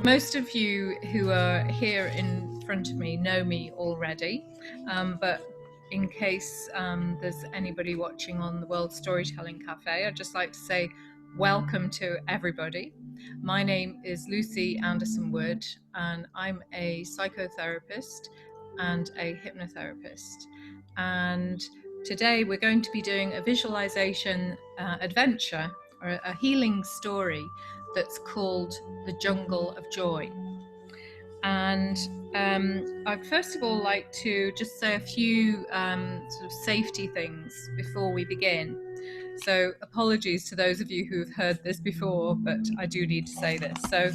Most of you who are here in front of me know me already, but in case there's anybody watching on the World Storytelling Cafe, I'd just like to say welcome to everybody. My name is Lucy Anderson Wood, and I'm a psychotherapist and a hypnotherapist. And today we're going to be doing a visualization adventure, or a healing story that's called The Jungle of Joy. And I'd first of all like to just say a few sort of safety things before we begin. So apologies to those of you who've heard this before, but I do need to say this. So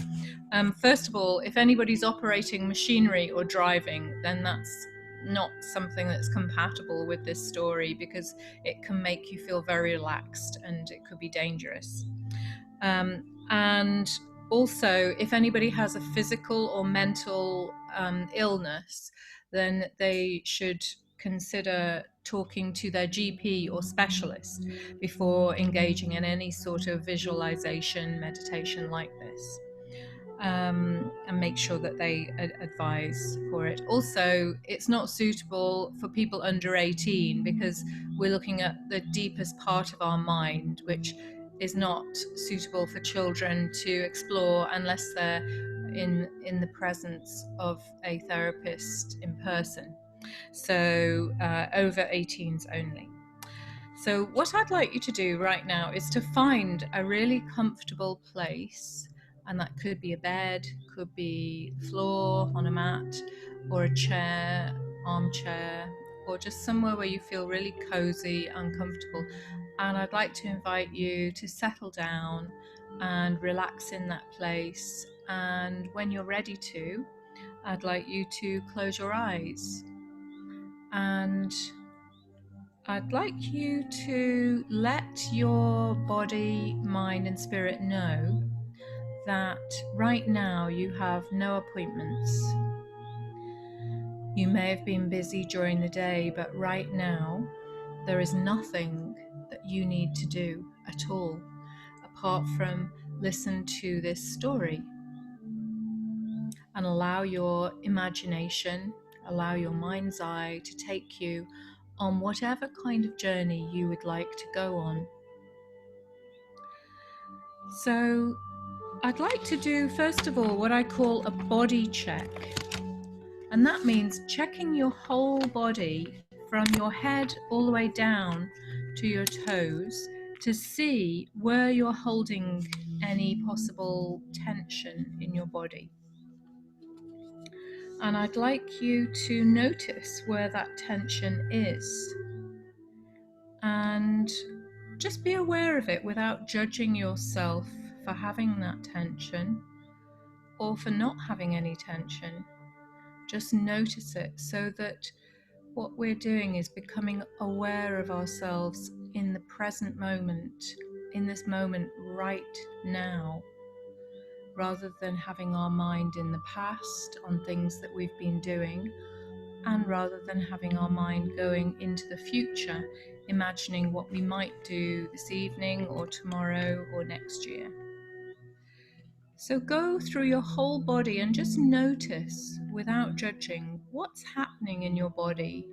first of all, if anybody's operating machinery or driving, then that's not something that's compatible with this story, because it can make you feel very relaxed and it could be dangerous. And also, if anybody has a physical or mental illness, then they should consider talking to their GP or specialist before engaging in any sort of visualization meditation like this. And make sure that they advise for it. Also, it's not suitable for people under 18, because we're looking at the deepest part of our mind, which is not suitable for children to explore unless they're in the presence of a therapist in person. So over 18s only. So what I'd like you to do right now is to find a really comfortable place, and that could be a bed, could be floor on a mat, or a chair, armchair, or just somewhere where you feel really cozy and comfortable. And I'd like to invite you to settle down and relax in that place. And when you're ready to, I'd like you to close your eyes. And I'd like you to let your body, mind, and spirit know that right now you have no appointments. You may have been busy during the day, but right now there is nothing that you need to do at all, apart from listen to this story and allow your imagination, allow your mind's eye to take you on whatever kind of journey you would like to go on. So I'd like to do, first of all, what I call a body check. And that means checking your whole body from your head all the way down to your toes to see where you're holding any possible tension in your body. And I'd like you to notice where that tension is. And just be aware of it without judging yourself for having that tension or for not having any tension. Just notice it, so that what we're doing is becoming aware of ourselves in the present moment, in this moment right now, rather than having our mind in the past on things that we've been doing, and rather than having our mind going into the future, imagining what we might do this evening or tomorrow or next year. So go through your whole body and just notice, without judging, what's happening in your body.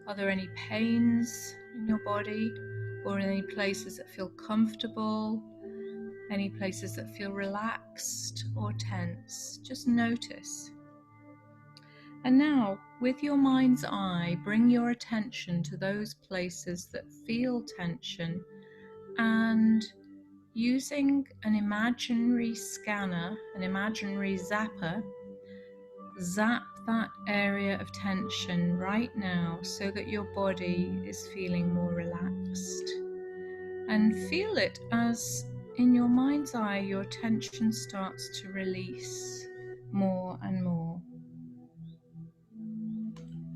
Are there any pains in your body, or any places that feel comfortable, any places that feel relaxed or tense? Just notice. And now, with your mind's eye, bring your attention to those places that feel tension, and using an imaginary scanner, an imaginary zapper, zap that area of tension right now so that your body is feeling more relaxed. And feel it as, in your mind's eye, your tension starts to release more and more.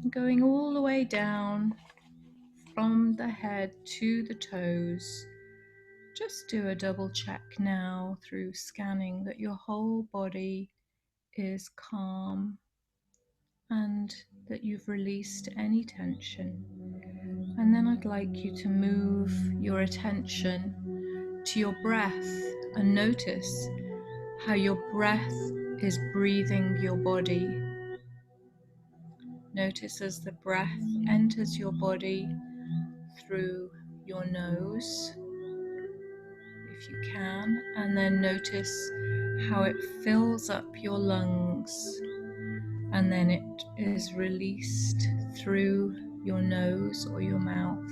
Going all the way down from the head to the toes. Just do a double check now through scanning that your whole body is calm and that you've released any tension. And then I'd like you to move your attention to your breath and notice how your breath is breathing your body. Notice as the breath enters your body through your nose, if you can, and then notice how it fills up your lungs, and then it is released through your nose or your mouth.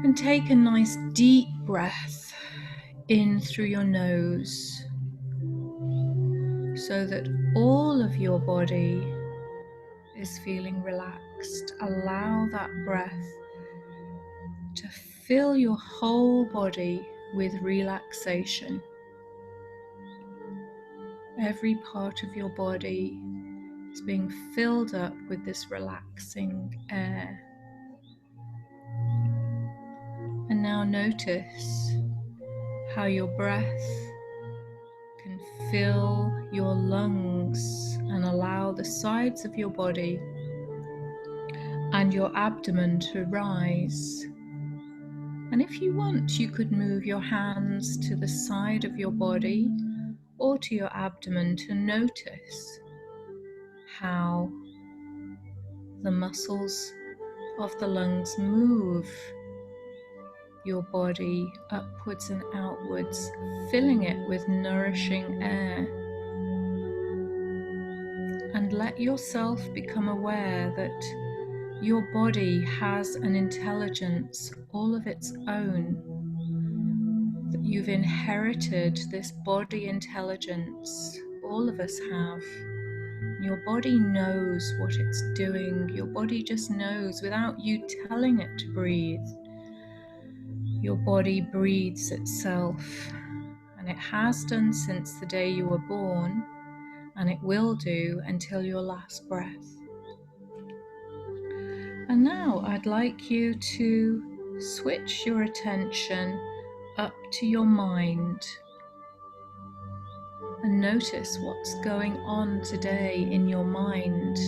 And take a nice deep breath in through your nose so that all of your body is feeling relaxed. Allow that breath to fill your whole body with relaxation. Every part of your body is being filled up with this relaxing air. And now notice how your breath can fill your lungs and allow the sides of your body and your abdomen to rise. And if you want, you could move your hands to the side of your body or to your abdomen to notice how the muscles of the lungs move your body upwards and outwards, filling it with nourishing air. And let yourself become aware that your body has an intelligence all of its own, that you've inherited this body intelligence. All of us have. Your body knows what it's doing. Your body just knows without you telling it to breathe. Your body breathes itself, and it has done since the day you were born, and it will do until your last breath. And now I'd like you to switch your attention up to your mind and notice what's going on today in your mind.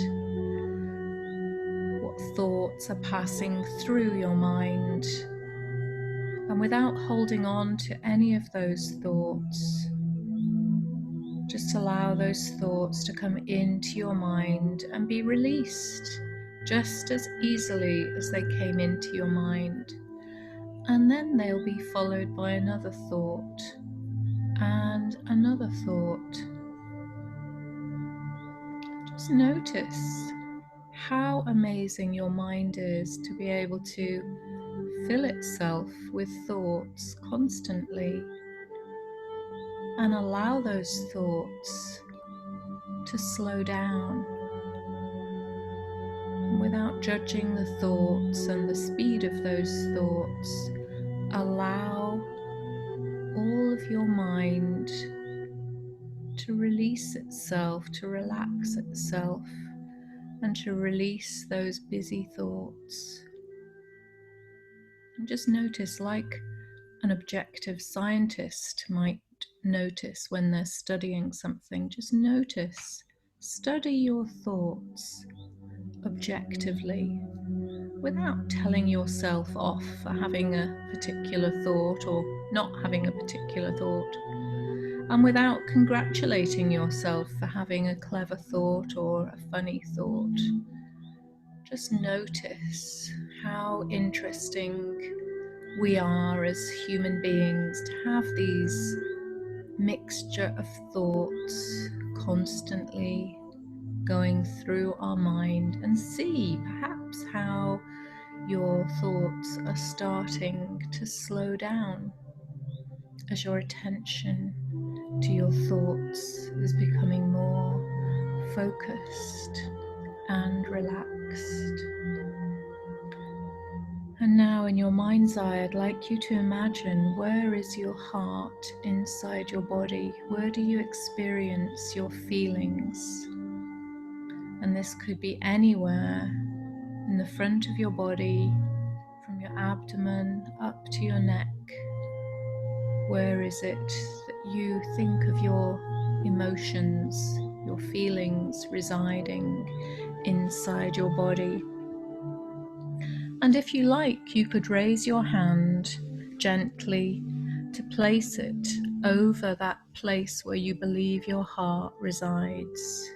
What thoughts are passing through your mind. And without holding on to any of those thoughts, just allow those thoughts to come into your mind and be released just as easily as they came into your mind. And then they'll be followed by another thought and another thought. Just notice how amazing your mind is to be able to fill itself with thoughts constantly and allow those thoughts to slow down. Without judging the thoughts and the speed of those thoughts, allow all of your mind to release itself, to relax itself, and to release those busy thoughts. And just notice, like an objective scientist might notice when they're studying something, just notice, study your thoughts objectively without telling yourself off for having a particular thought or not having a particular thought, and without congratulating yourself for having a clever thought or a funny thought. Just notice how interesting we are as human beings to have these mixture of thoughts constantly going through our mind, and see perhaps how your thoughts are starting to slow down as your attention to your thoughts is becoming more focused and relaxed. And now in your mind's eye, I'd like you to imagine, where is your heart inside your body? Where do you experience your feelings? And this could be anywhere in the front of your body, from your abdomen up to your neck. Where is it that you think of your emotions, your feelings residing inside your body? And if you like, you could raise your hand gently to place it over that place where you believe your heart resides.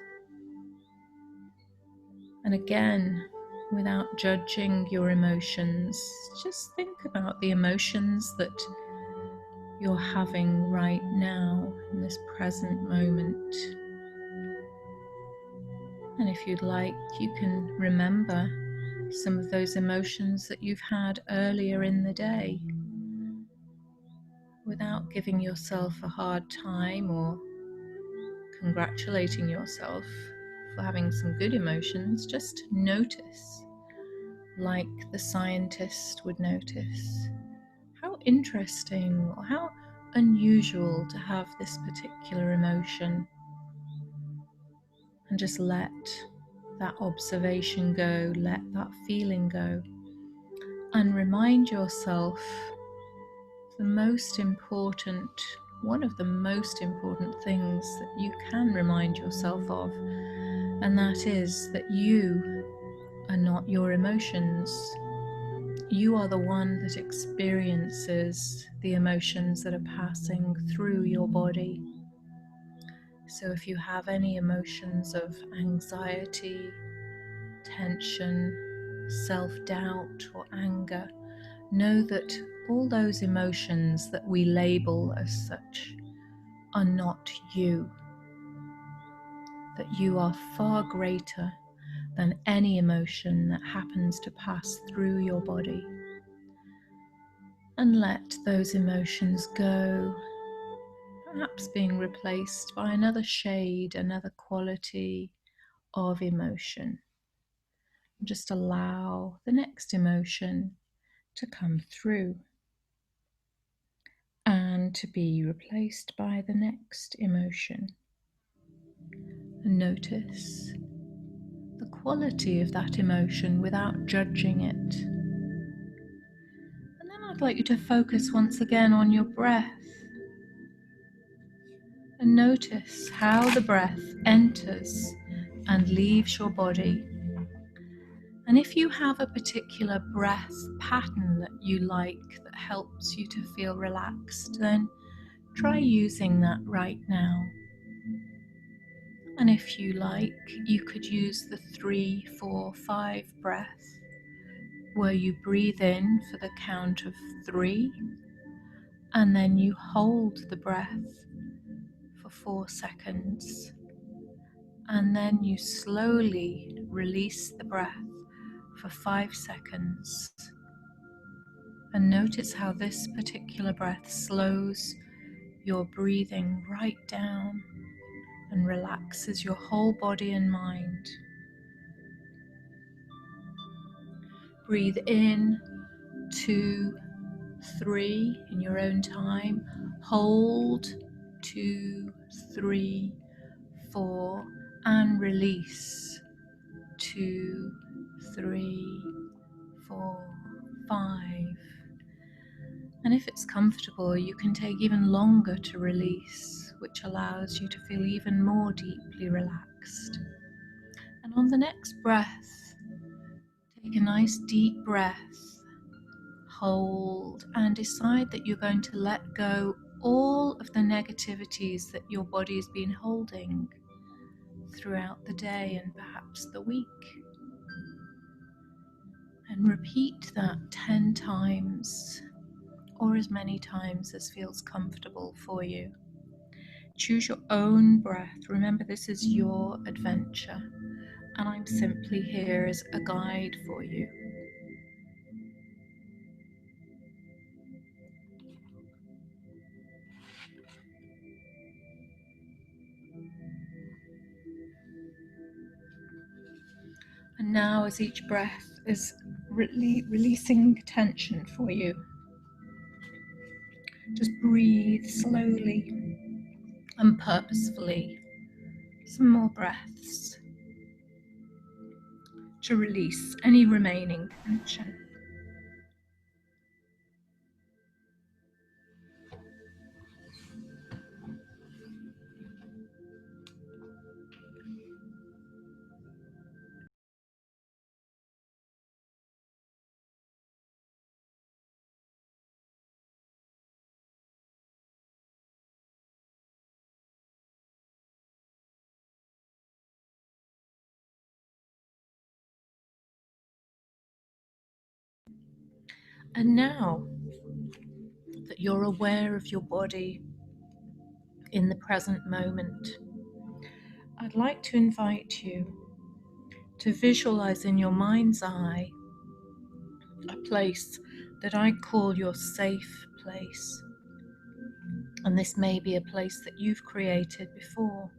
And again, without judging your emotions, just think about the emotions that you're having right now in this present moment. And if you'd like, you can remember some of those emotions that you've had earlier in the day without giving yourself a hard time or congratulating yourself for having some good emotions. Just notice, like the scientist would notice. How interesting or how unusual to have this particular emotion, and just let that observation go, let that feeling go, and remind yourself the most important, one of the most important things that you can remind yourself of, and that is that you are not your emotions. You are the one that experiences the emotions that are passing through your body. So if you have any emotions of anxiety, tension, self-doubt, or anger, know that all those emotions that we label as such are not you, that you are far greater than any emotion that happens to pass through your body. And let those emotions go, perhaps being replaced by another shade, another quality of emotion. Just allow the next emotion to come through and to be replaced by the next emotion. And notice the quality of that emotion without judging it. And then I'd like you to focus once again on your breath and notice how the breath enters and leaves your body. And if you have a particular breath pattern that you like that helps you to feel relaxed, then try using that right now. And if you like, you could use the 3-4-5 breath, where you breathe in for the count of 3, and then you hold the breath for 4 seconds, and then you slowly release the breath for 5 seconds. And notice how this particular breath slows your breathing right down and relaxes your whole body and mind. Breathe in 2, 3 in your own time. Hold 2, 3, 4, and release 2, 3, 4, 5. And if it's comfortable, you can take even longer to release, which allows you to feel even more deeply relaxed. And on the next breath, take a nice deep breath, hold, and decide that you're going to let go all of the negativities that your body's been holding throughout the day and perhaps the week. And repeat that 10 times, or as many times as feels comfortable for you. Choose your own breath. Remember, this is your adventure, and I'm simply here as a guide for you. And now, as each breath is releasing tension for you, just breathe slowly and purposefully. Some more breaths to release any remaining tension. And now that you're aware of your body in the present moment, I'd like to invite you to visualize in your mind's eye a place that I call your safe place. And this may be a place that you've created before,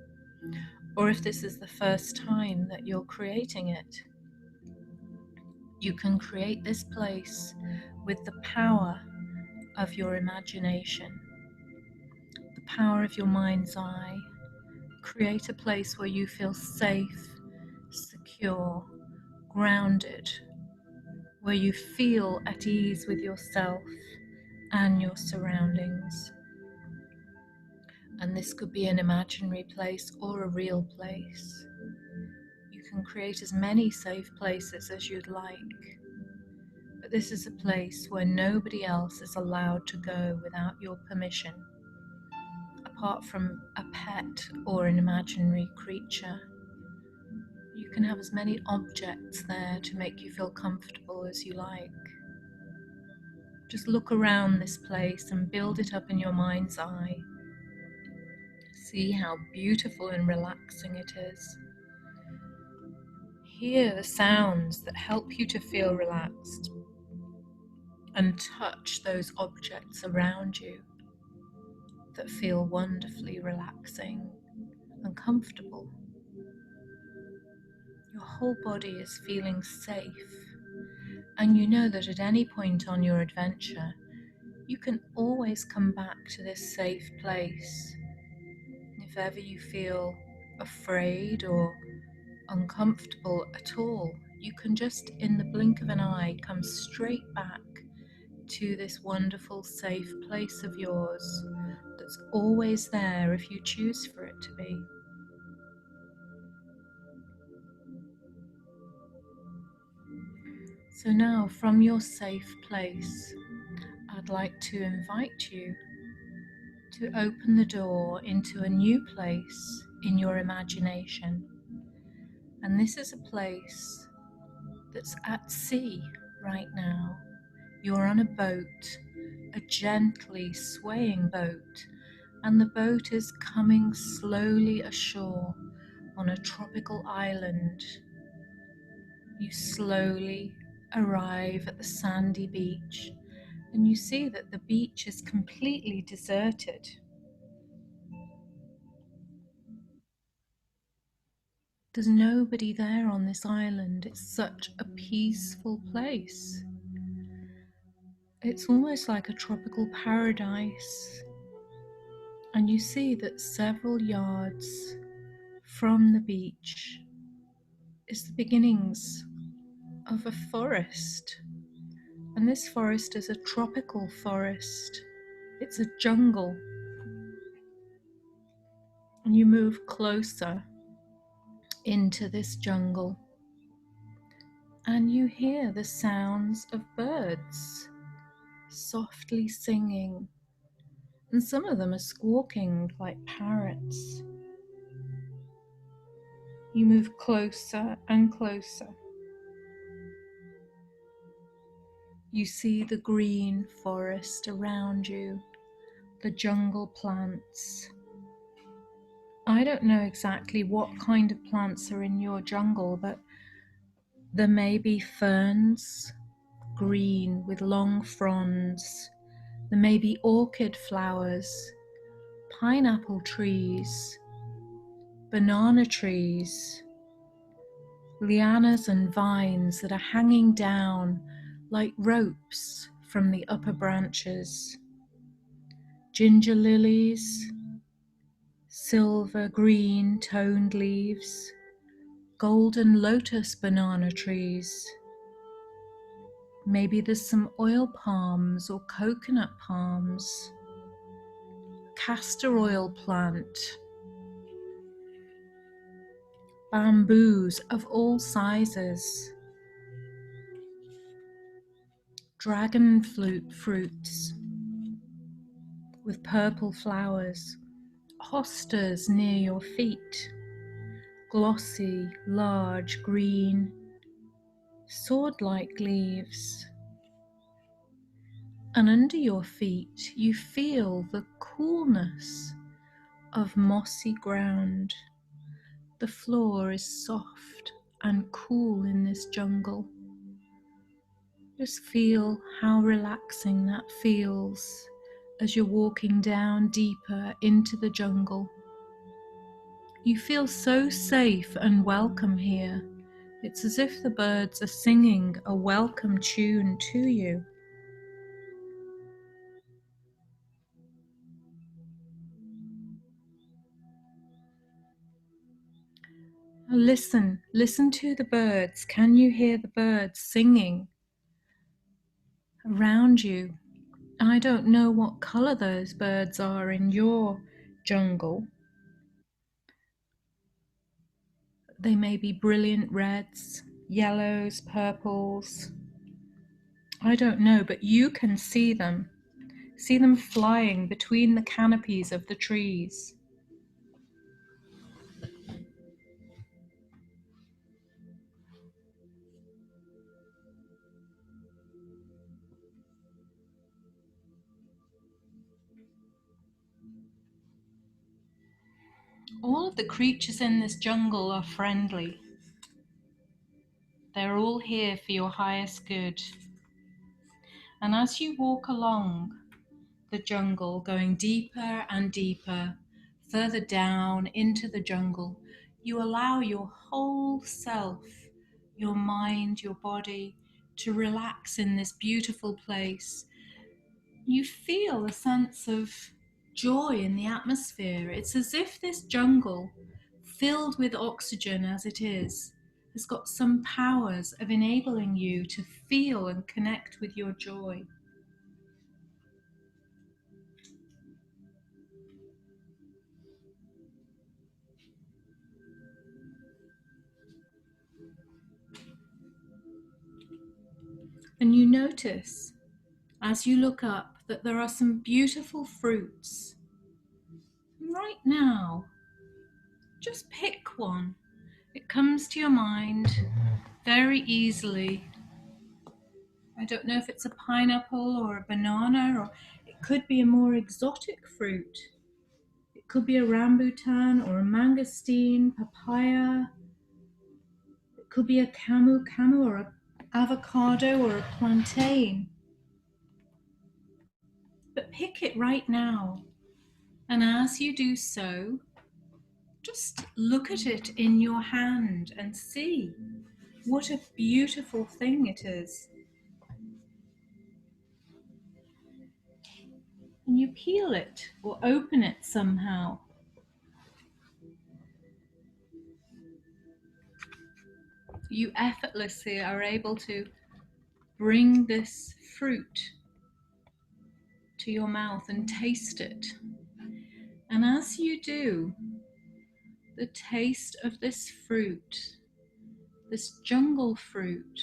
or if this is the first time that you're creating it, you can create this place with the power of your imagination, the power of your mind's eye. Create a place where you feel safe, secure, grounded, where you feel at ease with yourself and your surroundings. And this could be an imaginary place or a real place. You can create as many safe places as you'd like, but this is a place where nobody else is allowed to go without your permission, apart from a pet or an imaginary creature. You can have as many objects there to make you feel comfortable as you like. Just look around this place and build it up in your mind's eye. See how beautiful and relaxing it is. Hear the sounds that help you to feel relaxed, and touch those objects around you that feel wonderfully relaxing and comfortable. Your whole body is feeling safe, and you know that at any point on your adventure, you can always come back to this safe place. If ever you feel afraid or uncomfortable at all, you can just, in the blink of an eye, come straight back to this wonderful, safe place of yours that's always there if you choose for it to be. So now, from your safe place, I'd like to invite you to open the door into a new place in your imagination. And this is a place that's at sea right now. You're on a boat, a gently swaying boat, and the boat is coming slowly ashore on a tropical island. You slowly arrive at the sandy beach, and you see that the beach is completely deserted. There's nobody there on this island. It's such a peaceful place. It's almost like a tropical paradise. And you see that several yards from the beach is the beginnings of a forest. And this forest is a tropical forest. It's a jungle. And you move closer into this jungle, and you hear the sounds of birds softly singing, and some of them are squawking like parrots. You move closer and closer. You see the green forest around you, the jungle plants. I don't know exactly what kind of plants are in your jungle, but there may be ferns, green with long fronds. There may be orchid flowers, pineapple trees, banana trees, lianas and vines that are hanging down like ropes from the upper branches, ginger lilies, silver green toned leaves, golden lotus banana trees. Maybe there's some oil palms or coconut palms, castor oil plant, bamboos of all sizes, dragon fruits with purple flowers, hostas near your feet, glossy, large, green, sword-like leaves, And under your feet, you feel the coolness of mossy ground. The floor is soft and cool in this jungle. Just feel how relaxing that feels as you're walking down deeper into the jungle. You feel so safe and welcome here. It's as if the birds are singing a welcome tune to you. Listen to the birds. Can you hear the birds singing around you? I don't know what color those birds are in your jungle. They may be brilliant reds, yellows, purples. I don't know, but you can see them. See them flying between the canopies of the trees. All of the creatures in this jungle are friendly. They're all here for your highest good. And as you walk along the jungle, going deeper and deeper, further down into the jungle, you allow your whole self, your mind, your body, to relax in this beautiful place. You feel a sense of joy in the atmosphere. It's as if this jungle, filled with oxygen as it is, has got some powers of enabling you to feel and connect with your joy. And you notice, as you look up, that there are some beautiful fruits. Right now, just pick one. It comes to your mind very easily. I don't know if it's a pineapple or a banana, or it could be a more exotic fruit. It could be a rambutan or a mangosteen, papaya. It could be a camu or an avocado or a plantain. But pick it right now. And as you do so, just look at it in your hand and see what a beautiful thing it is. And you peel it or open it somehow. You effortlessly are able to bring this fruit to your mouth and taste it. And as you do, the taste of this fruit, this jungle fruit,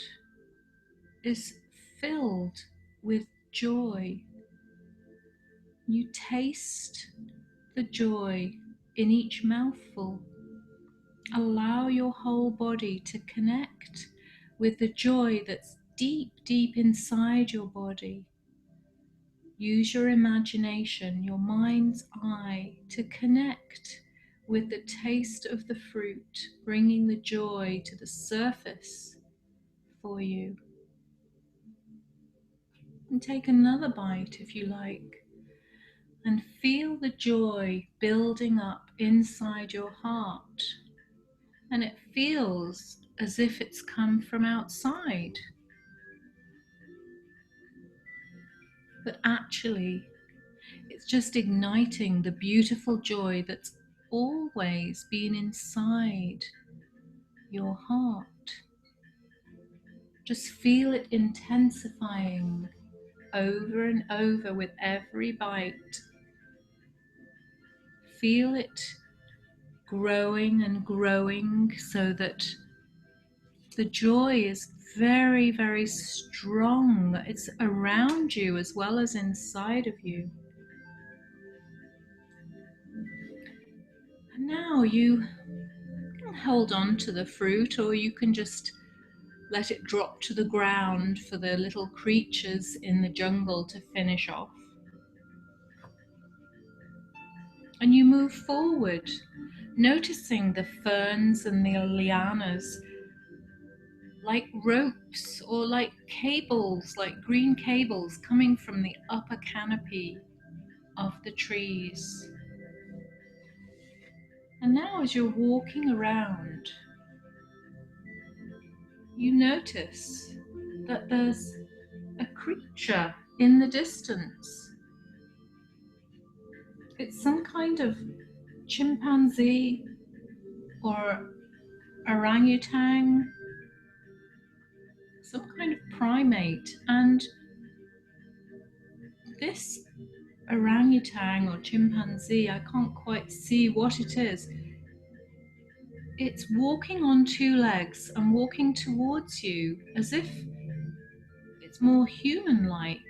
is filled with joy. You taste the joy in each mouthful. Allow your whole body to connect with the joy that's deep, deep inside your body. Use your imagination, your mind's eye, to connect with the taste of the fruit, bringing the joy to the surface for you. And take another bite if you like, and feel the joy building up inside your heart. And it feels as if it's come from outside. But actually, it's just igniting the beautiful joy that's always been inside your heart. Just feel it intensifying over and over with every bite. Feel it growing and growing so that the joy is very, very strong. It's around you as well as inside of you. And now you can hold on to the fruit, or you can just let it drop to the ground for the little creatures in the jungle to finish off. And you move forward, noticing the ferns and the lianas like ropes or like cables, like green cables coming from the upper canopy of the trees. And now as you're walking around, you notice that there's a creature in the distance. It's some kind of chimpanzee or orangutan, some kind of primate. And this orangutan or chimpanzee, I can't quite see what it is. It's walking on two legs and walking towards you as if it's more human-like.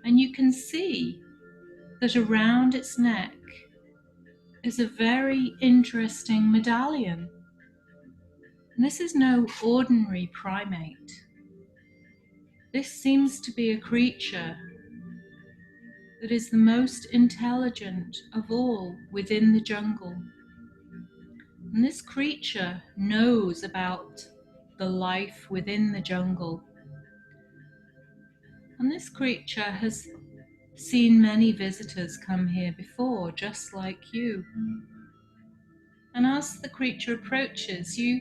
And you can see that around its neck is a very interesting medallion. And this is no ordinary primate. This seems to be a creature that is the most intelligent of all within the jungle. And this creature knows about the life within the jungle. And this creature has seen many visitors come here before, just like you. And as the creature approaches, you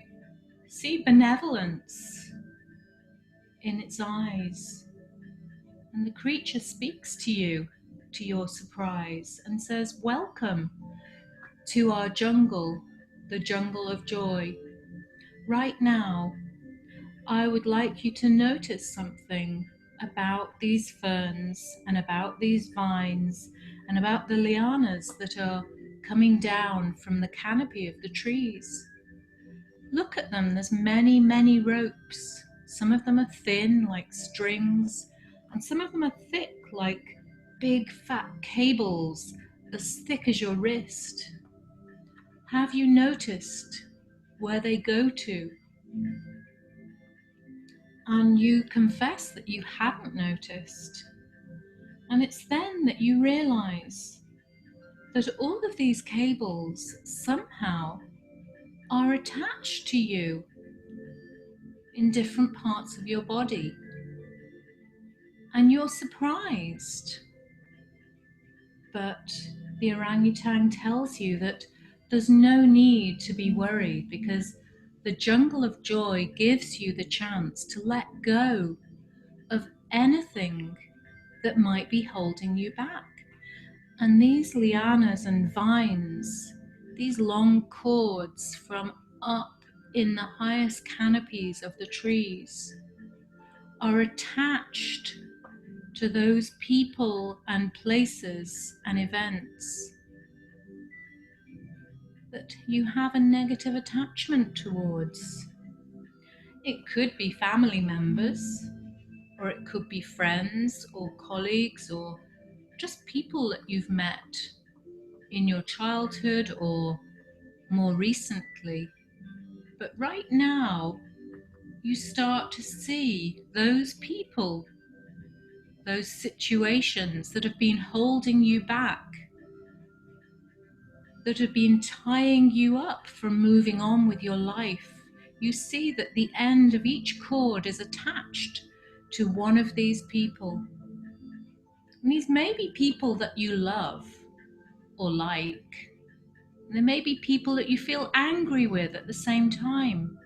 see benevolence in its eyes. And the creature speaks to you, to your surprise, and says, "Welcome to our jungle, the jungle of joy. Right now, I would like you to notice something about these ferns and about these vines and about the lianas that are coming down from the canopy of the trees. Look at them, there's many, many ropes. Some of them are thin like strings, and some of them are thick like big fat cables as thick as your wrist. Have you noticed where they go to?" And you confess that you hadn't noticed. And it's then that you realize that all of these cables somehow are attached to you in different parts of your body. And you're surprised. But the orangutan tells you that there's no need to be worried, because the jungle of joy gives you the chance to let go of anything that might be holding you back. And these lianas and vines, these long cords from up in the highest canopies of the trees, are attached to those people and places and events that you have a negative attachment towards. It could be family members, or it could be friends or colleagues, or just people that you've met in your childhood or more recently. But right now, you start to see those people, those situations that have been holding you back, that have been tying you up from moving on with your life. You see that the end of each cord is attached to one of these people. And these may be people that you love or like. There may be people that you feel angry with at the same time.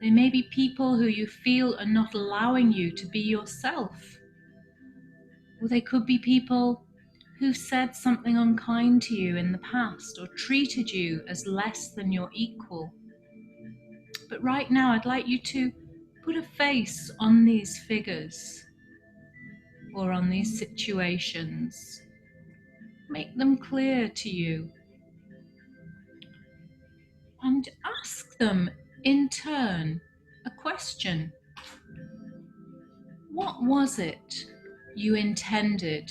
There may be people who you feel are not allowing you to be yourself. Or they could be people who've said something unkind to you in the past or treated you as less than your equal. But right now, I'd like you to put a face on these figures or on these situations. Make them clear to you. And ask them in turn a question. What was it you intended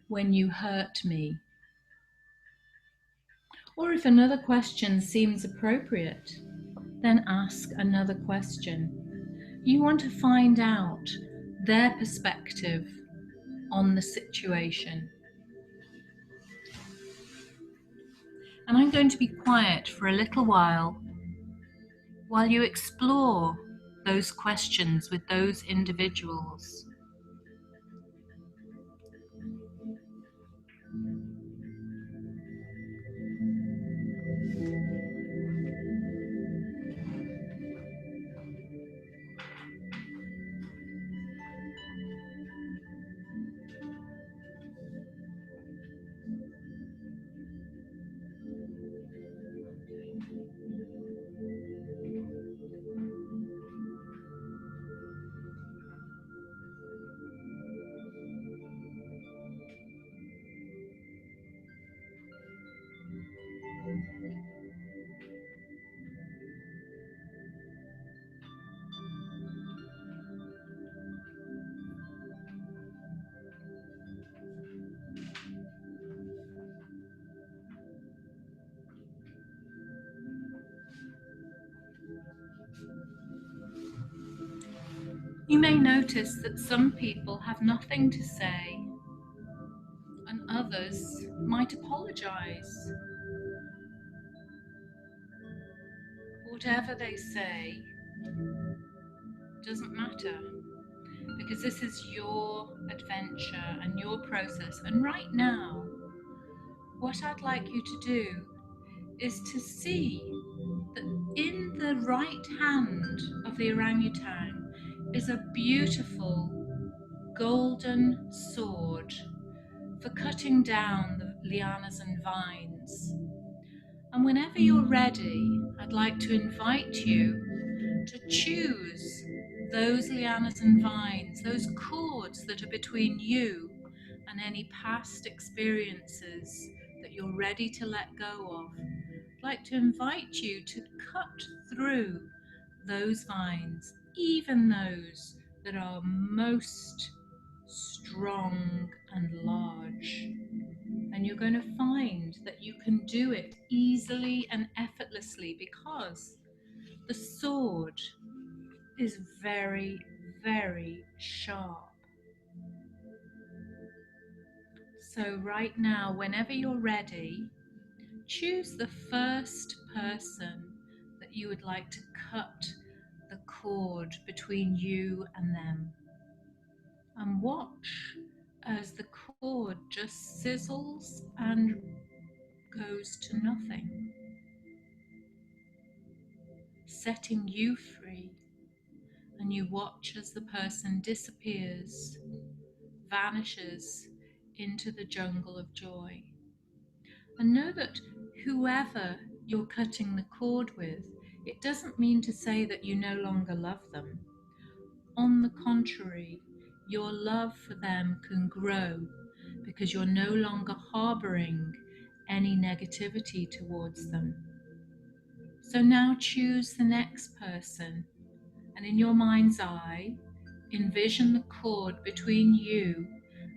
when you hurt me? Or if another question seems appropriate, Then ask another question. You want to find out their perspective on the situation. And I'm going to be quiet for a little while you explore those questions with those individuals. You may notice that some people have nothing to say, and others might apologize. Whatever they say doesn't matter, because this is your adventure and your process. And right now, what I'd like you to do is to see that in the right hand of the orangutan is a beautiful golden sword for cutting down the lianas and vines. And whenever you're ready, I'd like to invite you to choose those lianas and vines, those cords that are between you and any past experiences that you're ready to let go of. I'd like to invite you to cut through those vines, even those that are most strong and large. And you're going to find that you can do it easily and effortlessly because the sword is very, very sharp. So right now, whenever you're ready, choose the first person that you would like to cut the cord between you and them. And watch as the cord just sizzles and goes to nothing, setting you free. And you watch as the person disappears, vanishes into the jungle of joy. And know that whoever you're cutting the cord with, it doesn't mean to say that you no longer love them. On the contrary, your love for them can grow because you're no longer harboring any negativity towards them. So now choose the next person, and in your mind's eye, envision the cord between you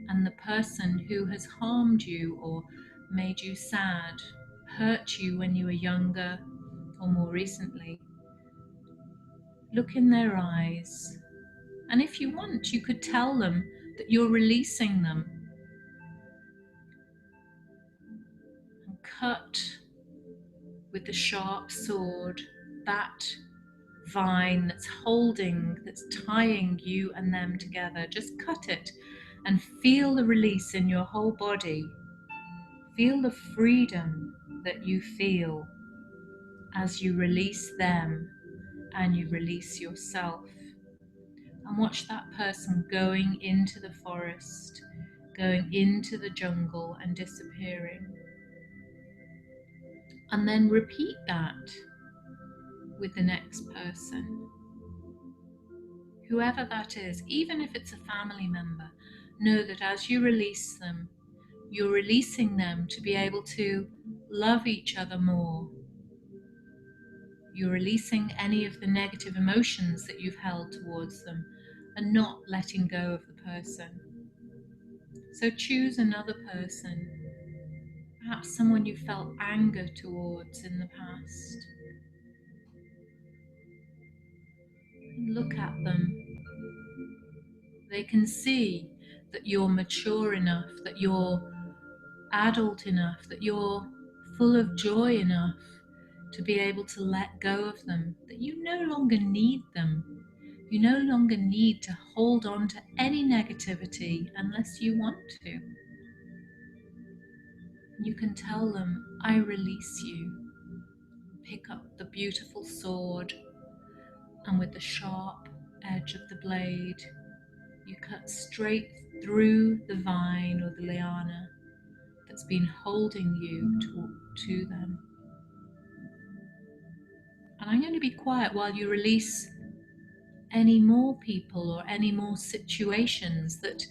and the person who has harmed you or made you sad, hurt you when you were younger or more recently. Look in their eyes, and if you want, you could tell them that you're releasing them, and cut with the sharp sword that vine that's tying you and them together. Just cut it and feel the release in your whole body. Feel the freedom that you feel as you release them and you release yourself. And watch that person going into the forest, going into the jungle and disappearing. And then repeat that with the next person. Whoever that is, even if it's a family member, know that as you release them, you're releasing them to be able to love each other more. You're releasing any of the negative emotions that you've held towards them and not letting go of the person. So choose another person, perhaps someone you felt anger towards in the past. Look at them. They can see that you're mature enough, that you're adult enough, that you're full of joy enough to be able to let go of them, that you no longer need them. You no longer need to hold on to any negativity unless you want to. You can tell them, I release you. Pick up the beautiful sword, and with the sharp edge of the blade, you cut straight through the vine or the liana that's been holding you to them. And I'm going to be quiet while you release any more people or any more situations that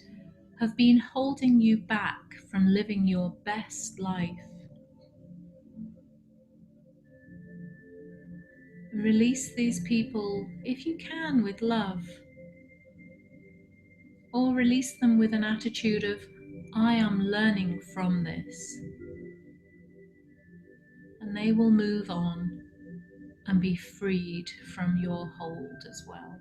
have been holding you back from living your best life. Release these people, if you can, with love, or release them with an attitude of, I am learning from this. And they will move on and be freed from your hold as well.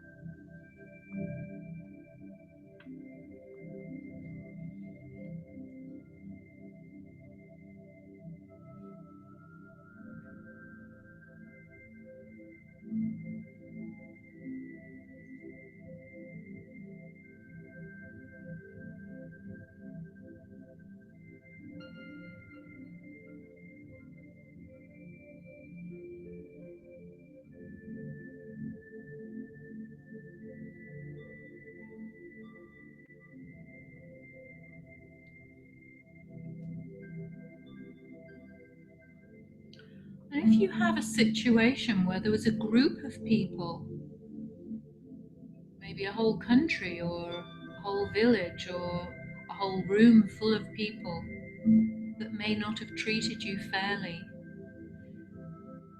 And if you have a situation where there was a group of people, maybe a whole country or a whole village or a whole room full of people that may not have treated you fairly,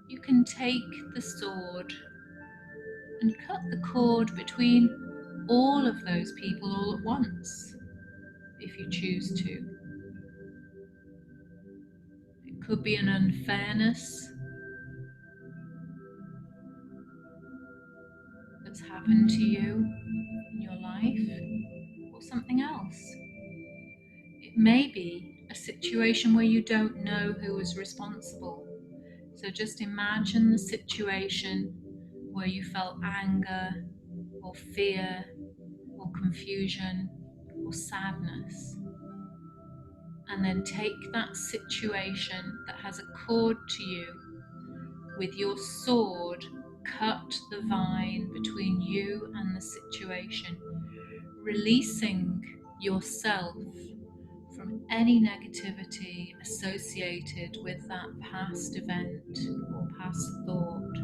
you can take the sword and cut the cord between all of those people all at once, if you choose to. It could be an unfairness that's happened to you in your life, or something else. It may be a situation where you don't know who is responsible. So just imagine the situation where you felt anger or fear or confusion or sadness. And then take that situation that has a cord to you, with your sword, cut the vine between you and the situation, releasing yourself from any negativity associated with that past event or past thought.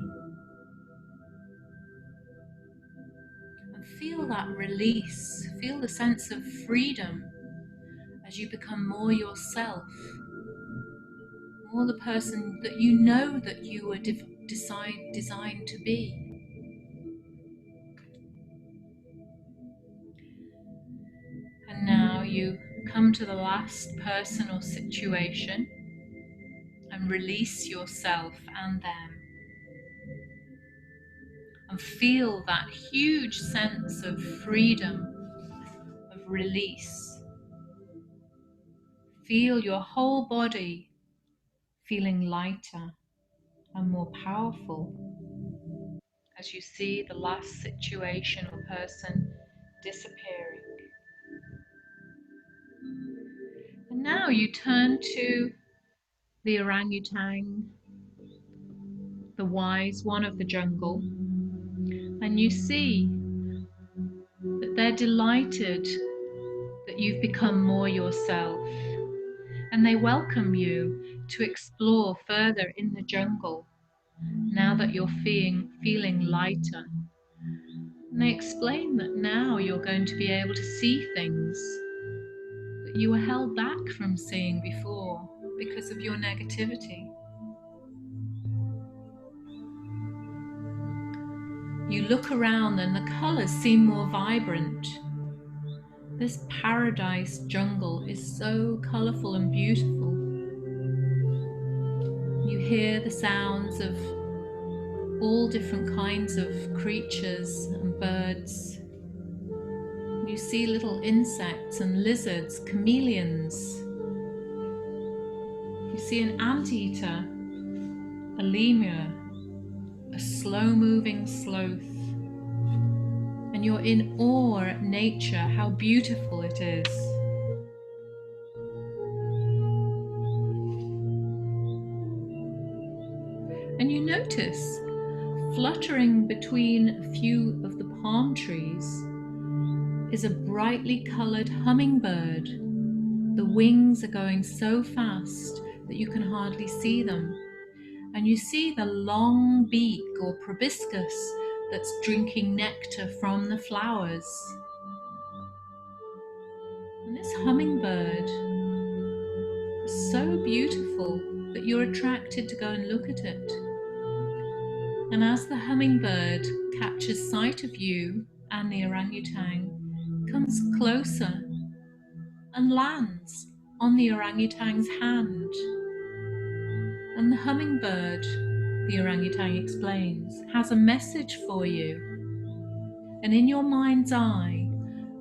And feel that release, feel the sense of freedom as you become more yourself, more the person that you know that you were designed to be. And now you come to the last person or situation and release yourself and them. And feel that huge sense of freedom, of release. Feel your whole body feeling lighter and more powerful as you see the last situation or person disappearing. And now you turn to the orangutan, the wise one of the jungle, and you see that they're delighted that you've become more yourself, and they welcome you to explore further in the jungle now that you're feeling lighter. And they explain that now you're going to be able to see things that you were held back from seeing before because of your negativity. You look around and the colours seem more vibrant. This paradise jungle is so colourful and beautiful. You hear the sounds of all different kinds of creatures and birds. You see little insects and lizards, chameleons. You see an anteater, a lemur, a slow-moving sloth. And you're in awe at nature, how beautiful it is. And you notice, fluttering between a few of the palm trees, is a brightly coloured hummingbird. The wings are going so fast that you can hardly see them. And you see the long beak or proboscis that's drinking nectar from the flowers. And this hummingbird is so beautiful that you're attracted to go and look at it. And as the hummingbird catches sight of you and the orangutan, comes closer and lands on the orangutan's hand. And the hummingbird, the orangutan explains, has a message for you. And in your mind's eye,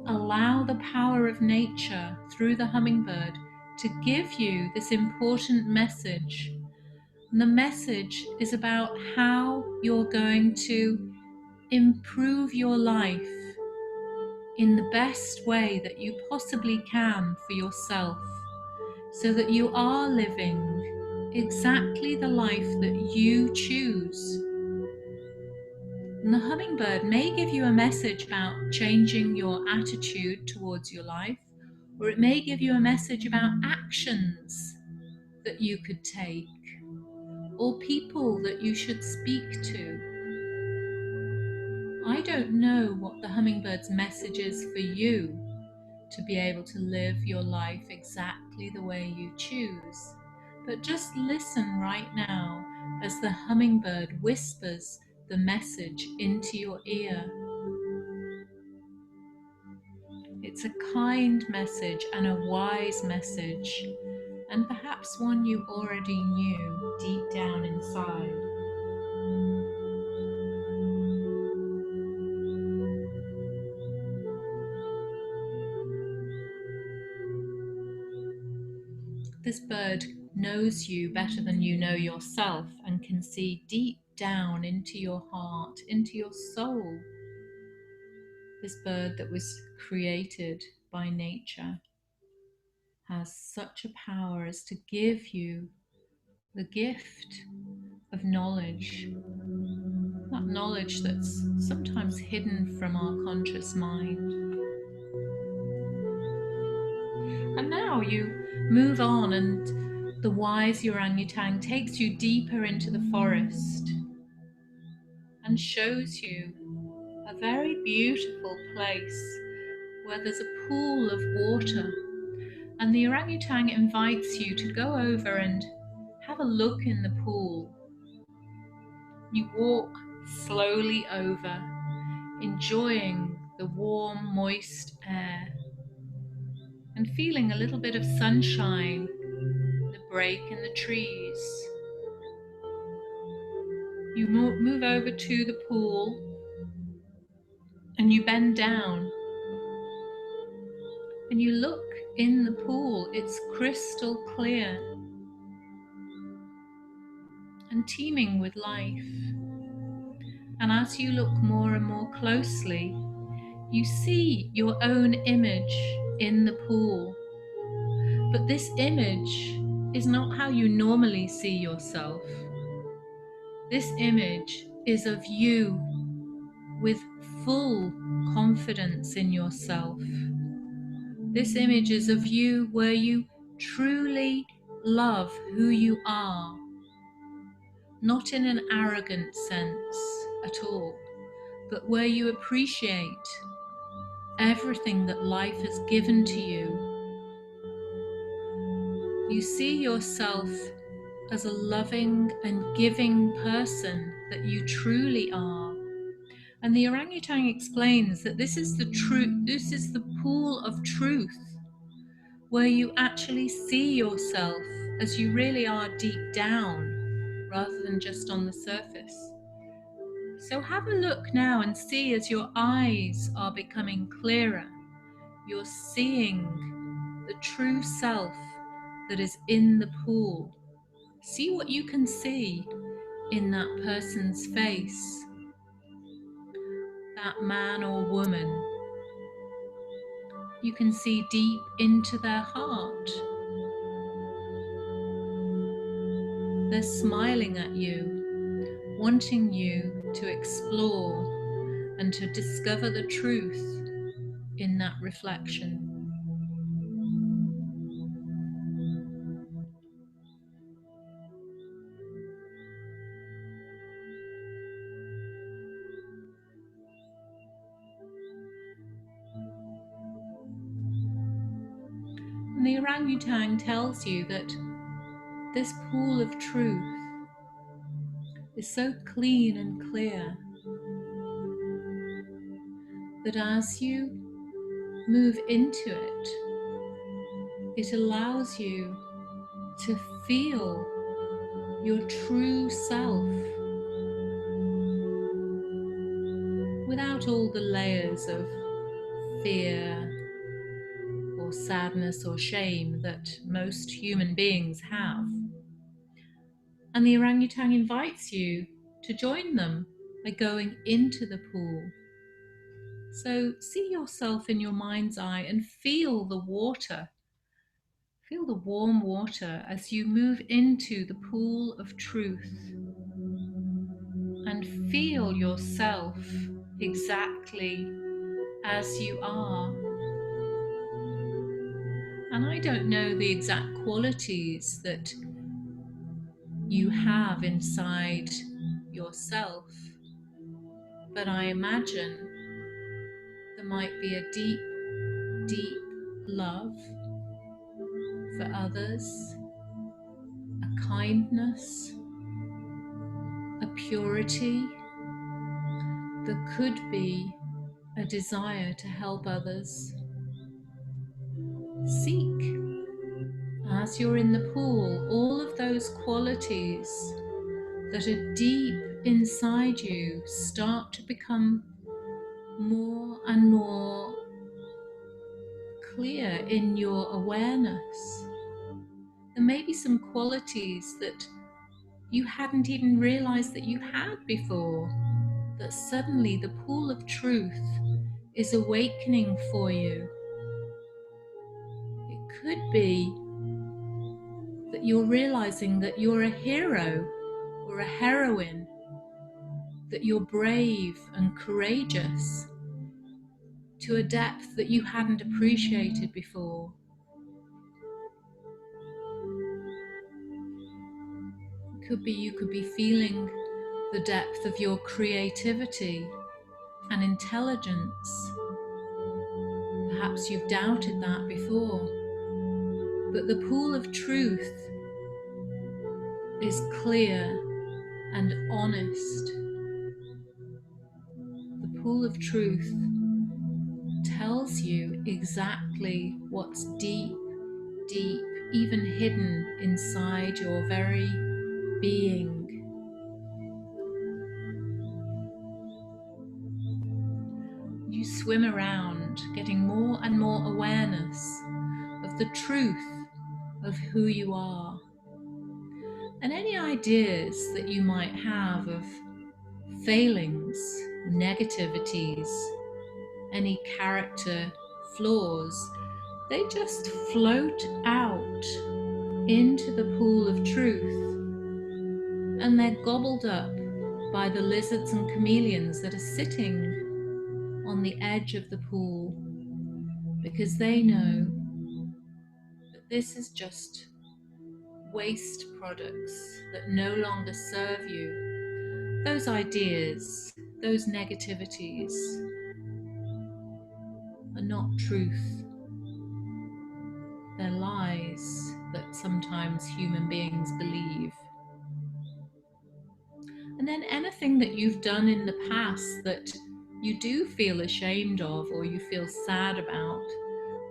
allow the power of nature through the hummingbird to give you this important message. And the message is about how you're going to improve your life in the best way that you possibly can for yourself, so that you are living exactly the life that you choose. And the hummingbird may give you a message about changing your attitude towards your life, or it may give you a message about actions that you could take, or people that you should speak to. I don't know what the hummingbird's message is for you to be able to live your life exactly the way you choose, but just listen right now as the hummingbird whispers the message into your ear. It's a kind message and a wise message, and perhaps one you already knew deep down inside. This bird knows you better than you know yourself and can see deep down into your heart, into your soul. This bird that was created by nature has such a power as to give you the gift of knowledge, that knowledge that's sometimes hidden from our conscious mind. And now you move on, and the wise orangutan takes you deeper into the forest and shows you a very beautiful place where there's a pool of water. And the orangutan invites you to go over and have a look in the pool. You walk slowly over, enjoying the warm, moist air and feeling a little bit of sunshine, the break in the trees. You move over to the pool and you bend down and you look in the pool. It's crystal clear and teeming with life. And as you look more and more closely, you see your own image in the pool. But this image is not how you normally see yourself. This image is of you with full confidence in yourself. This image is of you where you truly love who you are, not in an arrogant sense at all, but where you appreciate everything that life has given to you. You see yourself as a loving and giving person that you truly are. And the orangutan explains that this is the truth, this is the pool of truth, where you actually see yourself as you really are deep down, rather than just on the surface. So have a look now and see, as your eyes are becoming clearer, you're seeing the true self that is in the pool. See what you can see in that person's face, that man or woman. You can see deep into their heart. They're smiling at you, wanting you to explore and to discover the truth in that reflection. And the orangutan tells you that this pool of truth is so clean and clear that as you move into it, it allows you to feel your true self without all the layers of fear or sadness or shame that most human beings have. And the orangutan invites you to join them by going into the pool. So see yourself in your mind's eye and feel the water. Feel the warm water as you move into the pool of truth, and feel yourself exactly as you are. And I don't know the exact qualities that you have inside yourself, but I imagine there might be a deep, deep love for others, a kindness, a purity. There could be a desire to help others. Seek, as you're in the pool, all of those qualities that are deep inside you start to become more and more clear in your awareness. There may be some qualities that you hadn't even realized that you had before, that suddenly the pool of truth is awakening for you. It could be that you're realizing that you're a hero or a heroine, that you're brave and courageous to a depth that you hadn't appreciated before. It could be you could be feeling the depth of your creativity and intelligence. Perhaps you've doubted that before, but the pool of truth is clear and honest. The pool of truth tells you exactly what's deep, deep, even hidden inside your very being. You swim around, getting more and more awareness of the truth of who you are. And any ideas that you might have of failings, negativities, any character flaws, they just float out into the pool of truth, and they're gobbled up by the lizards and chameleons that are sitting on the edge of the pool, because they know that this is just waste products that no longer serve you. Those ideas, those negativities are not truth. They're lies that sometimes human beings believe. And then anything that you've done in the past that you do feel ashamed of or you feel sad about,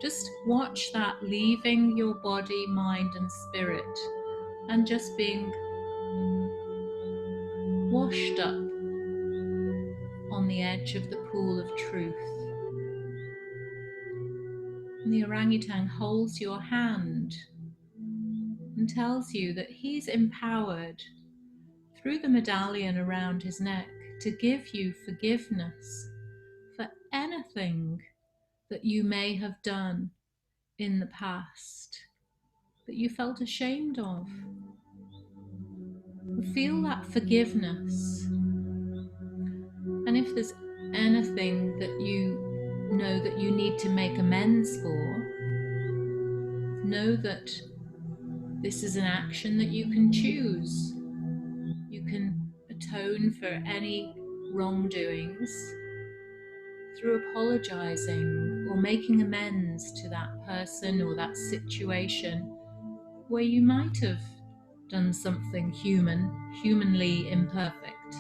just watch that leaving your body, mind and spirit, and just being washed up on the edge of the pool of truth. And the orangutan holds your hand and tells you that he's empowered through the medallion around his neck to give you forgiveness for anything that you may have done in the past that you felt ashamed of. Feel that forgiveness. And if there's anything that you know that you need to make amends for, know that this is an action that you can choose. You can atone for any wrongdoings through apologizing or making amends to that person or that situation where you might have done something humanly imperfect.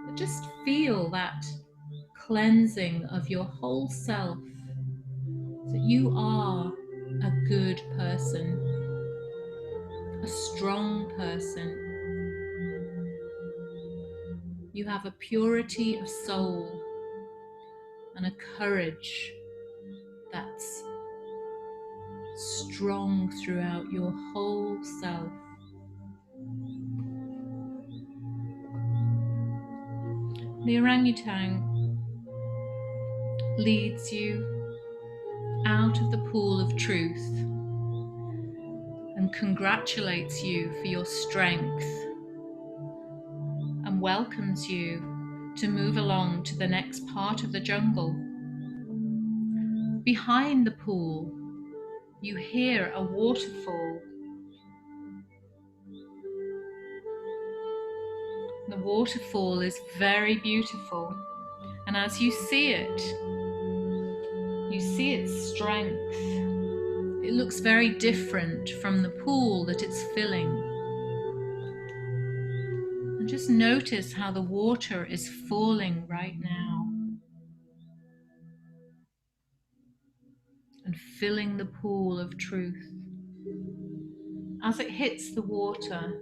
But just feel that cleansing of your whole self, that you are a good person, a strong person. You have a purity of soul and a courage that's strong throughout your whole self. The orangutan leads you out of the pool of truth and congratulates you for your strength and welcomes you to move along to the next part of the jungle. Behind the pool, you hear a waterfall. The waterfall is very beautiful, and as you see its strength. It looks very different from the pool that it's filling. And just notice how the water is falling right now and filling the pool of truth. As it hits the water,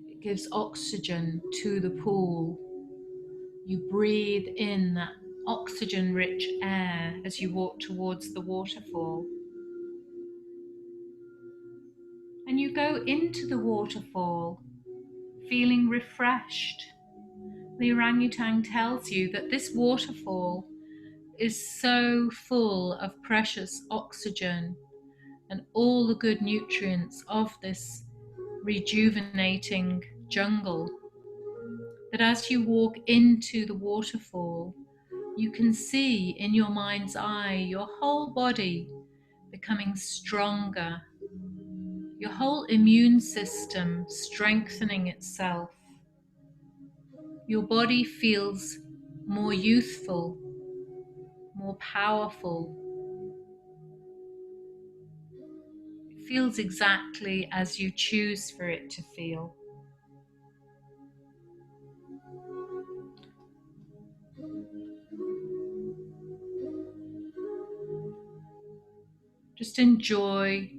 it gives oxygen to the pool. You breathe in that oxygen-rich air as you walk towards the waterfall. And you go into the waterfall feeling refreshed. The orangutan tells you that this waterfall is so full of precious oxygen and all the good nutrients of this rejuvenating jungle, that as you walk into the waterfall, you can see in your mind's eye your whole body becoming stronger, your whole immune system strengthening itself. Your body feels more youthful, more powerful. It feels exactly as you choose for it to feel. Just enjoy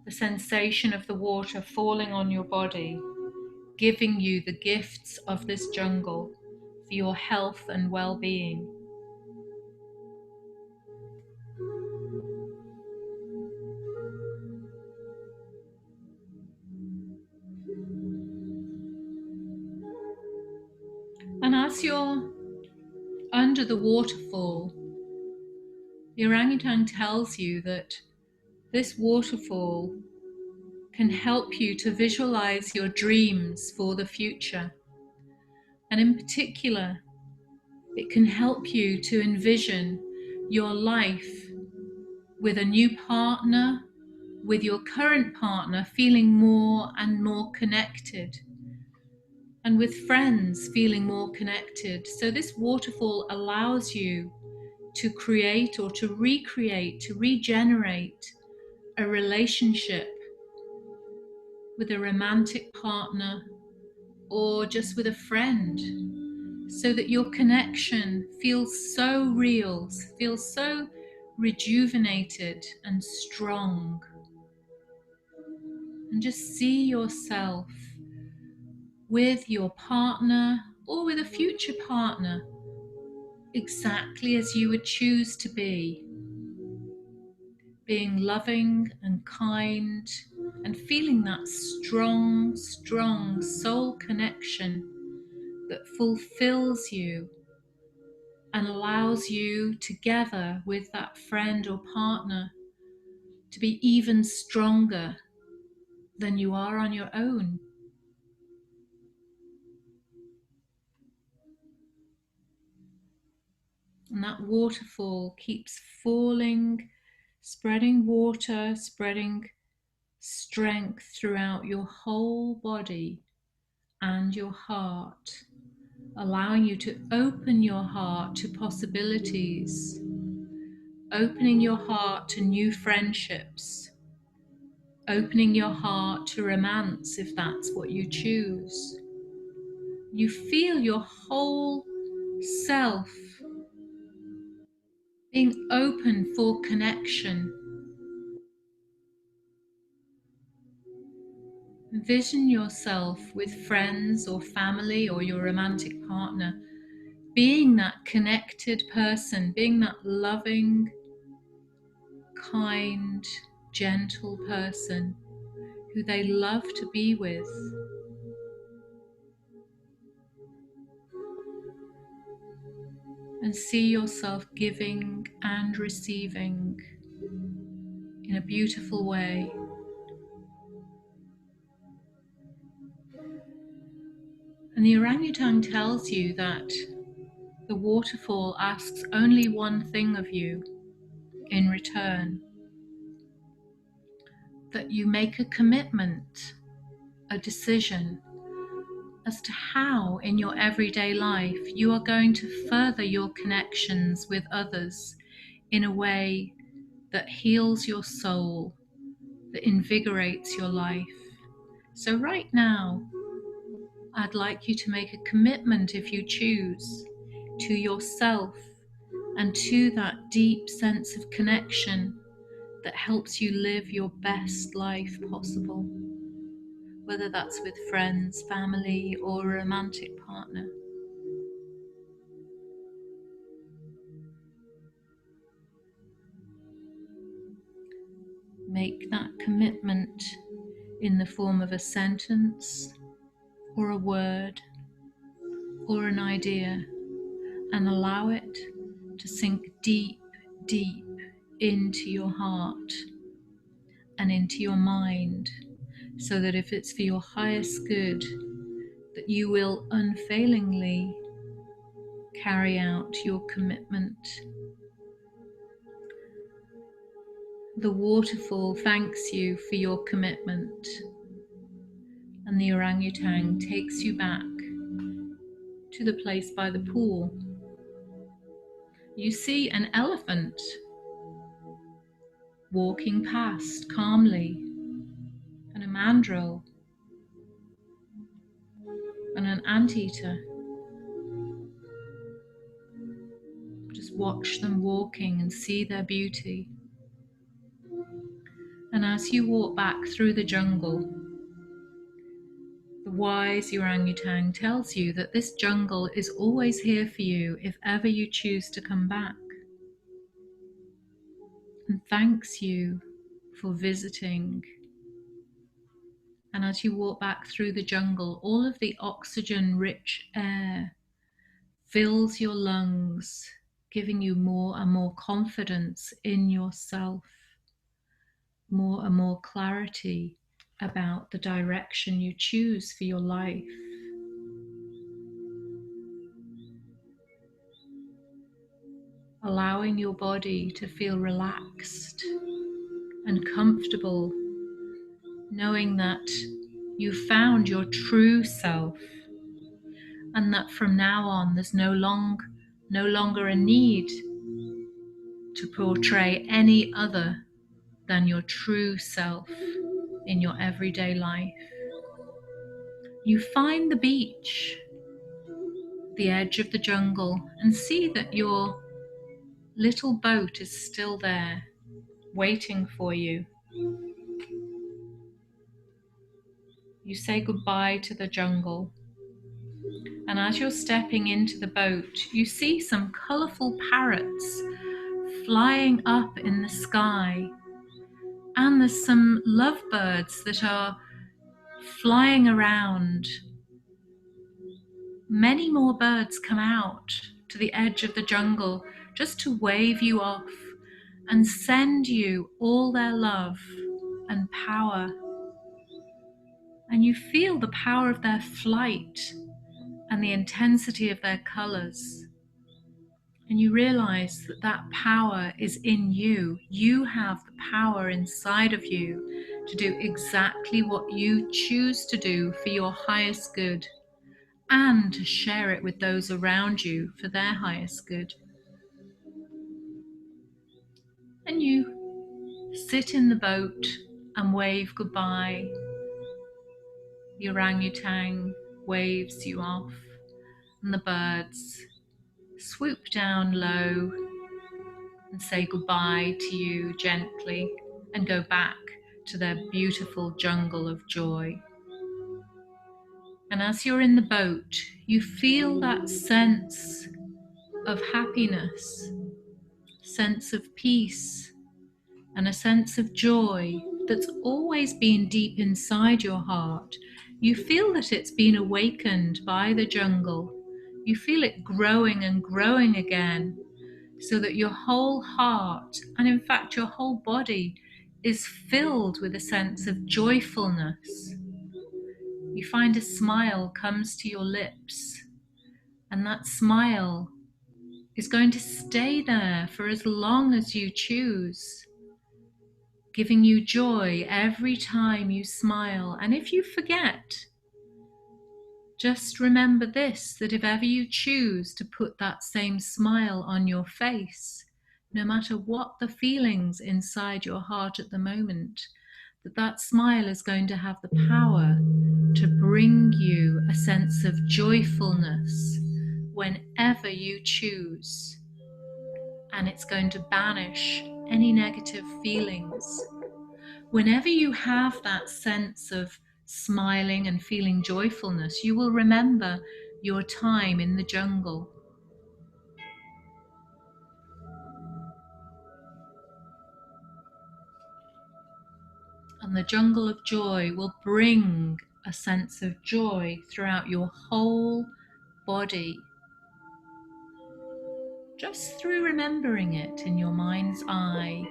the sensation of the water falling on your body, giving you the gifts of this jungle for your health and well-being. And as you're under the waterfall, the orangutan tells you that this waterfall can help you to visualize your dreams for the future. And in particular, it can help you to envision your life with a new partner, with your current partner feeling more and more connected, and with friends feeling more connected. So this waterfall allows you to create or to recreate, to regenerate a relationship with a romantic partner or just with a friend, so that your connection feels so real, feels so rejuvenated and strong. And just see yourself with your partner or with a future partner exactly as you would choose to be, being loving and kind and feeling that strong, strong soul connection that fulfills you and allows you together with that friend or partner to be even stronger than you are on your own. And that waterfall keeps falling, spreading water, spreading strength throughout your whole body and your heart, allowing you to open your heart to possibilities, opening your heart to new friendships, opening your heart to romance if that's what you choose. You feel your whole self being open for connection. Envision yourself with friends or family or your romantic partner, being that connected person, being that loving, kind, gentle person who they love to be with. And see yourself giving and receiving in a beautiful way. And the orangutan tells you that the waterfall asks only one thing of you in return, that you make a commitment, a decision as to how in your everyday life you are going to further your connections with others in a way that heals your soul, that invigorates your life. So right now, I'd like you to make a commitment, if you choose, to yourself and to that deep sense of connection that helps you live your best life possible, whether that's with friends, family, or a romantic partner. Make that commitment in the form of a sentence or a word or an idea, and allow it to sink deep, deep into your heart and into your mind, so that if it's for your highest good, that you will unfailingly carry out your commitment. The waterfall thanks you for your commitment, and the orangutan takes you back to the place by the pool. You see an elephant walking past calmly, and a mandrill, and an anteater. Just watch them walking and see their beauty. And as you walk back through the jungle, the wise orangutan tells you that this jungle is always here for you if ever you choose to come back, and thanks you for visiting. And as you walk back through the jungle, all of the oxygen-rich air fills your lungs, giving you more and more confidence in yourself, more and more clarity about the direction you choose for your life. Allowing your body to feel relaxed and comfortable, knowing that you found your true self, and that from now on there's no longer a need to portray any other than your true self in your everyday life. You find the beach, the edge of the jungle, and see that your little boat is still there, waiting for you. You say goodbye to the jungle And as you're stepping into the boat, you see some colourful parrots flying up in the sky. And there's some lovebirds that are flying around. Many more birds come out to the edge of the jungle just to wave you off and send you all their love and power. And you feel the power of their flight and the intensity of their colours. And you realize that that power is in you. You have the power inside of you to do exactly what you choose to do for your highest good, and to share it with those around you for their highest good. And you sit in the boat and wave goodbye. The orangutan waves you off, and the birds swoop down low and say goodbye to you gently and go back to their beautiful jungle of joy. And as you're in the boat, you feel that sense of happiness, sense of peace, and a sense of joy that's always been deep inside your heart. You feel that it's been awakened by the jungle. You feel it growing and growing again, so that your whole heart, and in fact your whole body, is filled with a sense of joyfulness. You find a smile comes to your lips, and that smile is going to stay there for as long as you choose, giving you joy every time you smile. And if you forget, just remember this, that if ever you choose to put that same smile on your face, no matter what the feelings inside your heart at the moment, that smile is going to have the power to bring you a sense of joyfulness whenever you choose. And it's going to banish any negative feelings. Whenever you have that sense of smiling and feeling joyfulness, you will remember your time in the jungle. And the jungle of joy will bring a sense of joy throughout your whole body, just through remembering it in your mind's eye.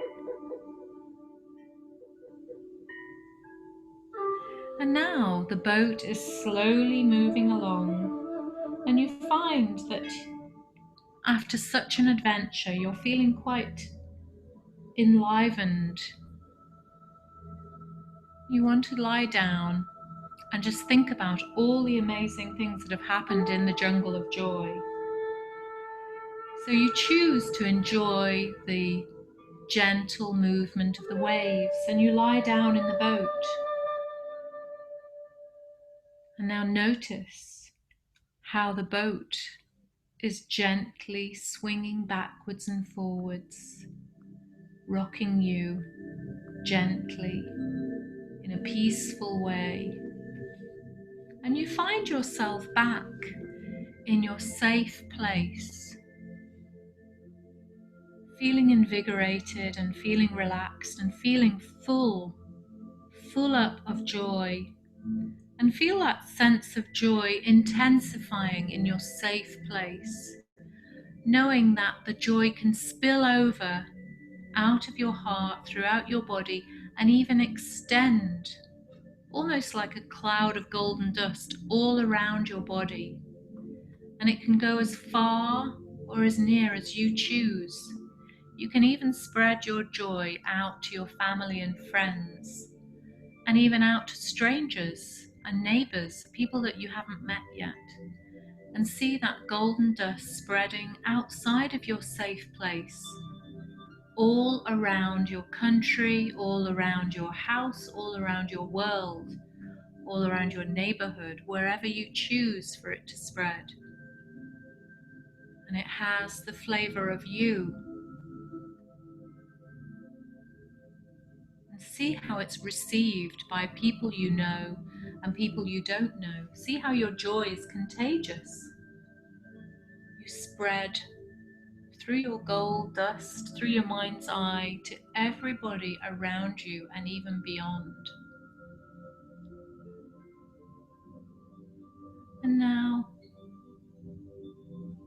And now the boat is slowly moving along, and you find that after such an adventure, you're feeling quite enlivened. You want to lie down and just think about all the amazing things that have happened in the jungle of joy. So you choose to enjoy the gentle movement of the waves, and you lie down in the boat. And now notice how the boat is gently swinging backwards and forwards, rocking you gently in a peaceful way. And you find yourself back in your safe place, feeling invigorated and feeling relaxed and feeling full up of joy. And feel that sense of joy intensifying in your safe place, knowing that the joy can spill over out of your heart, throughout your body, and even extend almost like a cloud of golden dust all around your body. And it can go as far or as near as you choose. You can even spread your joy out to your family and friends, and even out to strangers and neighbours, people that you haven't met yet, and see that golden dust spreading outside of your safe place, all around your country, all around your house, all around your world, all around your neighbourhood, wherever you choose for it to spread. And it has the flavour of you. And see how it's received by people you know and people you don't know. See how your joy is contagious. spread through your gold dust, through your mind's eye, to everybody around you and even beyond. And now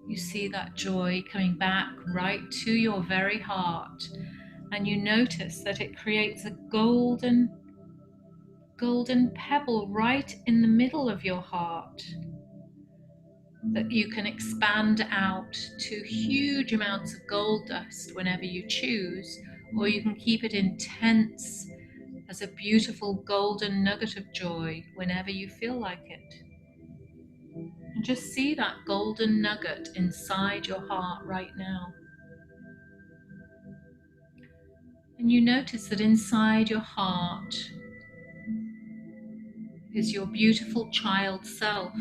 you see that joy coming back right to your very heart, and you notice that it creates a golden pebble right in the middle of your heart that you can expand out to huge amounts of gold dust whenever you choose, or you can keep it intense as a beautiful golden nugget of joy whenever you feel like it. And just see that golden nugget inside your heart right now. And you notice that inside your heart is your beautiful child self.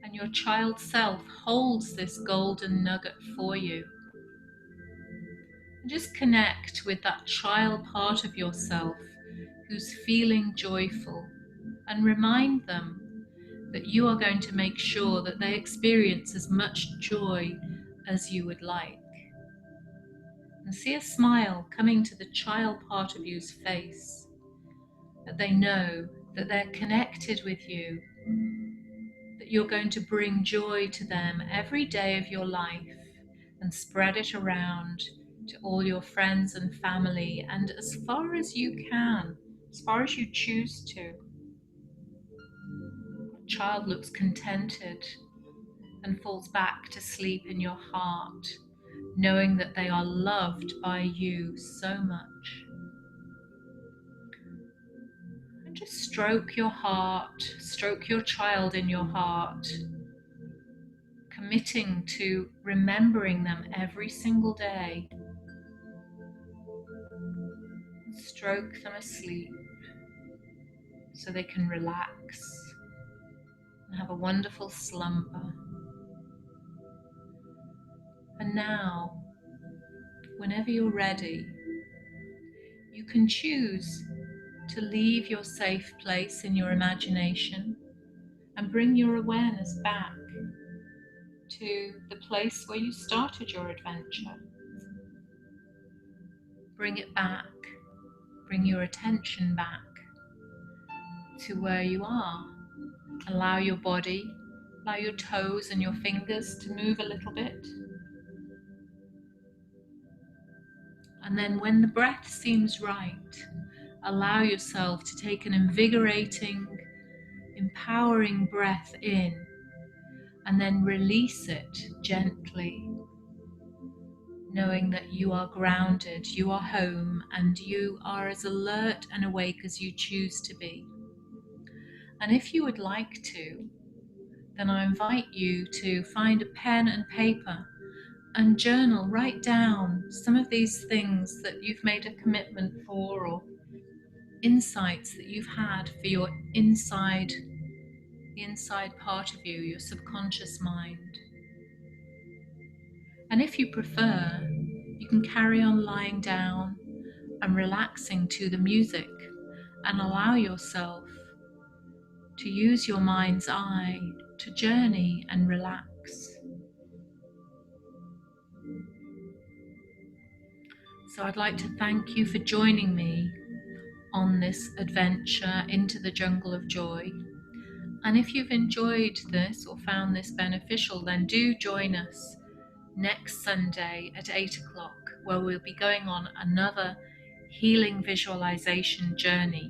And your child self holds this golden nugget for you. And just connect with that child part of yourself who's feeling joyful, and remind them that you are going to make sure that they experience as much joy as you would like. And see a smile coming to the child part of you's face, that they know that they're connected with you, that you're going to bring joy to them every day of your life and spread it around to all your friends and family, and as far as you can, as far as you choose to. The child looks contented and falls back to sleep in your heart, knowing that they are loved by you so much. And just stroke your heart, stroke your child in your heart, committing to remembering them every single day. Stroke them asleep so they can relax and have a wonderful slumber. And now, whenever you're ready, you can choose to leave your safe place in your imagination and bring your awareness back to the place where you started your adventure. Bring it back, bring your attention back to where you are. Allow your body, allow your toes and your fingers to move a little bit. And then when the breath seems right, allow yourself to take an invigorating, empowering breath in, and then release it gently, knowing that you are grounded, you are home, and you are as alert and awake as you choose to be. And if you would like to, then I invite you to find a pen and paper and journal, write down some of these things that you've made a commitment for, or insights that you've had for your inside, the inside part of you, your subconscious mind. And if you prefer, you can carry on lying down and relaxing to the music, and allow yourself to use your mind's eye to journey and relax. So I'd like to thank you for joining me on this adventure into the jungle of joy. And if you've enjoyed this or found this beneficial, then do join us next Sunday at 8 o'clock, where we'll be going on another healing visualization journey.